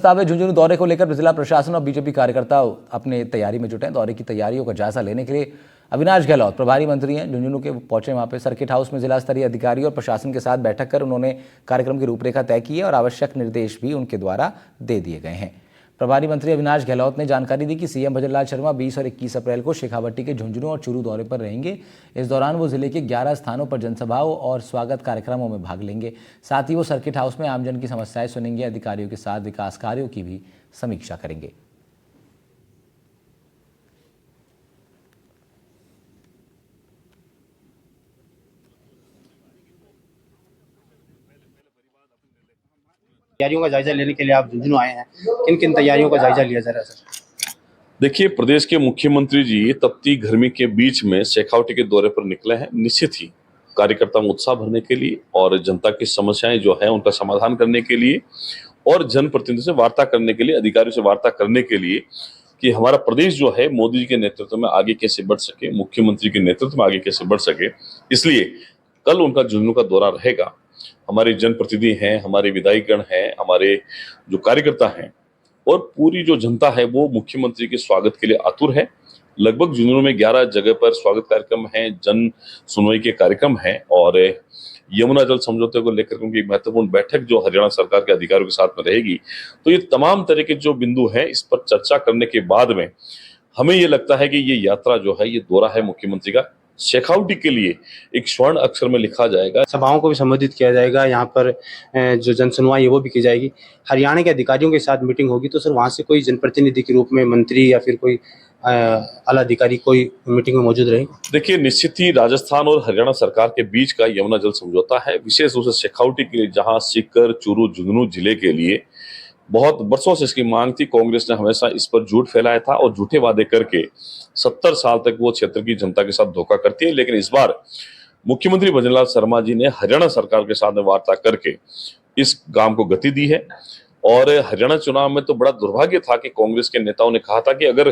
प्रस्तावित झुंझुनू दौरे को लेकर जिला प्रशासन और बीजेपी कार्यकर्ता अपने तैयारी में जुटे हैं। दौरे की तैयारियों का जायजा लेने के लिए अविनाश गहलोत प्रभारी मंत्री हैं, झुंझुनू के पहुंचे। वहां पे सर्किट हाउस में जिला स्तरीय अधिकारियों और प्रशासन के साथ बैठक कर उन्होंने कार्यक्रम की रूपरेखा तय की है और आवश्यक निर्देश भी उनके द्वारा दे दिए गए हैं। प्रभारी मंत्री अविनाश गहलोत ने जानकारी दी कि सीएम भजनलाल शर्मा 20 और 21 अप्रैल को शेखावटी के झुंझुनू और चूरू दौरे पर रहेंगे। इस दौरान वो जिले के 11 स्थानों पर जनसभाओं और स्वागत कार्यक्रमों में भाग लेंगे। साथ ही वो सर्किट हाउस में आमजन की समस्याएं सुनेंगे, अधिकारियों के साथ विकास कार्यों की भी समीक्षा करेंगे। तैयारियों का जायजा लेने के लिए आप झुंझुनू आए हैं, किन किन तैयारियों का जायजा लिया जा रहा है सर? देखिए, प्रदेश के मुख्यमंत्री जी तपती गर्मी के बीच में शेखावटी के दौरे पर निकले हैं। निश्चित ही कार्यकर्ता में उत्साह भरने के लिए और जनता की समस्याएं जो है उनका समाधान करने के लिए और जनप्रतिनिधियों से वार्ता करने के लिए, अधिकारियों से वार्ता करने के लिए कि हमारा प्रदेश जो है मोदी जी के नेतृत्व में आगे कैसे बढ़ सके, मुख्यमंत्री के नेतृत्व में आगे कैसे बढ़ सके। इसलिए कल उनका झुंझुनू का दौरा रहेगा। हमारे जनप्रतिनिधि हैं, हमारे विधायकगण हैं, हमारे जो कार्यकर्ता हैं और पूरी जो जनता है वो मुख्यमंत्री के स्वागत के लिए आतुर है। लगभग झुंझुनू में 11 जगह पर स्वागत कार्यक्रम हैं, जन सुनवाई के कार्यक्रम हैं और यमुना जल समझौते को लेकर उनकी महत्वपूर्ण बैठक जो हरियाणा सरकार के अधिकारियों के साथ में रहेगी। तो ये तमाम तरह के जो बिंदु हैं इस पर चर्चा करने के बाद में हमें ये लगता है कि ये यात्रा जो है, ये दौरा है मुख्यमंत्री का, शेखावटी के लिए एक स्वर्ण अक्षर में लिखा जाएगा। सभाओं को भी संबोधित किया जाएगा, यहाँ पर जो जन सुनवाई है वो भी की जाएगी। हरियाणा के अधिकारियों के साथ मीटिंग होगी, तो सर वहाँ से कोई जनप्रतिनिधि के रूप में मंत्री या फिर कोई आला अधिकारी कोई मीटिंग में मौजूद रहेगा? देखिए, निश्चित ही राजस्थान और हरियाणा सरकार के बीच का यमुना जल समझौता है, विशेष रूप से शेखावटी के लिए, जहां सीकर, चूरू, झुंझुनू जिले के लिए बहुत वर्षों से इसकी मांग थी। कांग्रेस ने हमेशा इस पर झूठ फैलाया था और झूठे वादे करके 70 साल तक वो क्षेत्र की जनता के साथ धोखा करती है। लेकिन इस बार मुख्यमंत्री भजनलाल शर्मा जी ने हरियाणा सरकार के साथ वार्ता करके इस काम को गति दी है। और हरियाणा चुनाव में तो बड़ा दुर्भाग्य था कि कांग्रेस के नेताओं ने कहा था कि अगर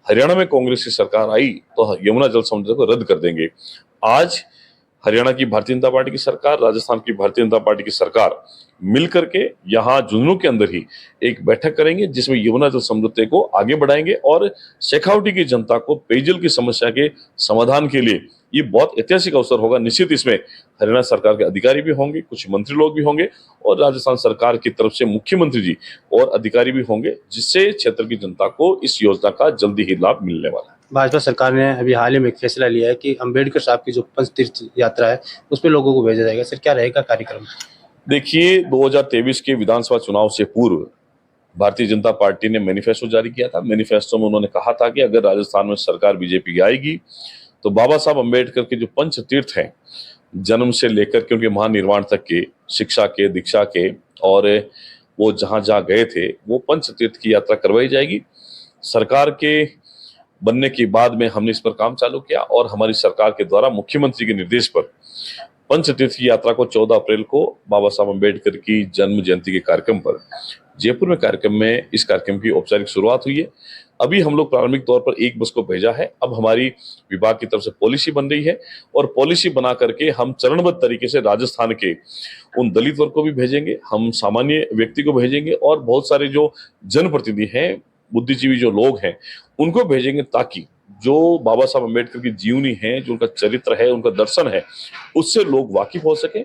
हरियाणा में कांग्रेस की सरकार आई तो यमुना जल समझौते को रद्द कर देंगे। आज हरियाणा की भारतीय जनता पार्टी की सरकार, राजस्थान की भारतीय जनता पार्टी की सरकार मिलकर के यहाँ झुंझुनू के अंदर ही एक बैठक करेंगे जिसमें यमुना जल समझौते को आगे बढ़ाएंगे और शेखावटी की जनता को पेयजल की समस्या के समाधान के लिए ये बहुत ऐतिहासिक अवसर होगा। निश्चित इसमें हरियाणा सरकार के अधिकारी भी होंगे, कुछ मंत्री लोग भी होंगे और राजस्थान सरकार की तरफ से मुख्यमंत्री जी और अधिकारी भी होंगे, जिससे क्षेत्र की जनता को इस योजना का जल्दी ही लाभ मिलने वाला है। भाजपा सरकार ने अभी हाल ही में एक फैसला लिया है कि अम्बेडकर साहब की जो पंचतीर्थ यात्रा है उस पर लोगों को भेजा जाएगा। सर, क्या रहेगा कार्यक्रम? देखिए, 2023 के विधानसभा चुनाव से पूर्व भारतीय जनता पार्टी ने मैनिफेस्टो जारी किया था। मैनिफेस्टो में उन्होंने कहा था कि अगर राजस्थान में सरकार बीजेपी की आएगी तो बाबा साहब अम्बेडकर के जो पंच तीर्थ हैं, जन्म से लेकर के उनके महानिर्वाण तक के, शिक्षा के, दीक्षा के और वो जहां जहां गए थे वो पंच तीर्थ की यात्रा करवाई जाएगी। सरकार के बनने के बाद में हमने इस पर काम चालू किया और हमारी सरकार के द्वारा मुख्यमंत्री के निर्देश पर पंचतीर्थ की यात्रा को 14 अप्रैल को बाबा साहब अम्बेडकर की जन्म जयंती के कार्यक्रम पर जयपुर में इस कार्यक्रम की औपचारिक शुरुआत हुई है। अभी हम लोग प्रारंभिक तौर पर एक बस को भेजा है। अब हमारी विभाग की तरफ से पॉलिसी बन रही है और पॉलिसी बना करके हम चरणबद्ध तरीके से राजस्थान के उन दलित वर्ग को भी भेजेंगे, हम सामान्य व्यक्ति को भेजेंगे और बहुत सारे जो जनप्रतिनिधि हैं, बुद्धिजीवी जो लोग हैं, उनको भेजेंगे ताकि जो बाबा साहब अम्बेडकर की जीवनी है, जो उनका चरित्र है, उनका दर्शन है, उससे लोग वाकिफ हो सके।